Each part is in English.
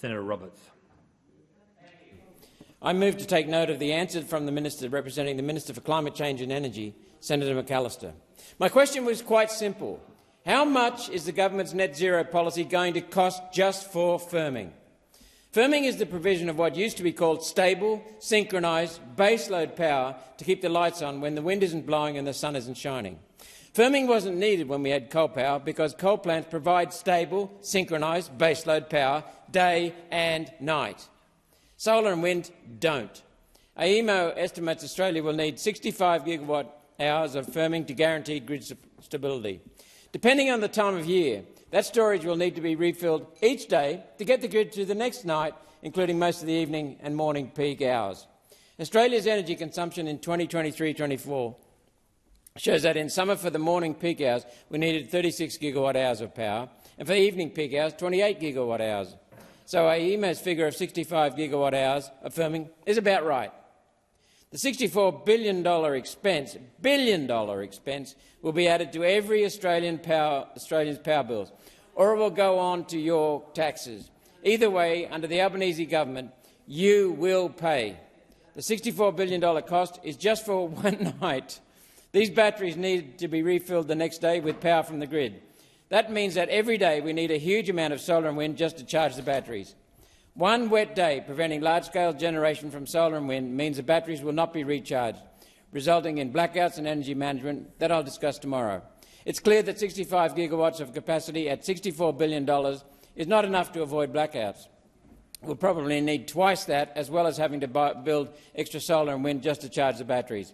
Senator Roberts. I move to take note of the answer from the Minister representing the Minister for Climate Change and Energy, Senator McAllister. My question was quite simple. How much is the government's net zero policy going to cost just for firming? Firming is the provision of what used to be called stable, synchronised, baseload power to keep the lights on when the wind isn't blowing and the sun isn't shining. Firming wasn't needed when we had coal power because coal plants provide stable, synchronised, baseload power day and night. Solar and wind don't. AEMO estimates Australia will need 65 gigawatt-hours of firming to guarantee grid stability. Depending on the time of year, that storage will need to be refilled each day to get the grid to the next night, including most of the evening and morning peak hours. Australia's energy consumption in 2023-24 shows that in summer for the morning peak hours we needed 36 gigawatt-hours of power, and for evening peak hours 28 gigawatt-hours. So AEMO's figure of 65 gigawatt-hours of firming is about right. The $64 billion expense will be added to every Australian's power bills, or it will go on to your taxes. Either way, under the Albanese government, you will pay. The $64 billion cost is just for one night. These batteries need to be refilled the next day with power from the grid. That means that every day we need a huge amount of solar and wind just to charge the batteries. One wet day preventing large-scale generation from solar and wind means the batteries will not be recharged, resulting in blackouts and energy management that I'll discuss tomorrow. It's clear that 65 gigawatts of capacity at $64 billion is not enough to avoid blackouts. We'll probably need twice that, as well as having to build extra solar and wind just to charge the batteries.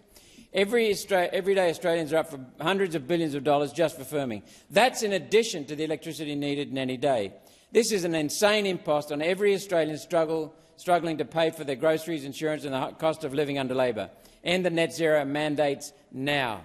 Every day Australians are up for hundreds of billions of dollars just for firming. That's in addition to the electricity needed in any day. This is an insane impost on every Australian struggling to pay for their groceries, insurance and the cost of living under Labor. End the net zero mandates now.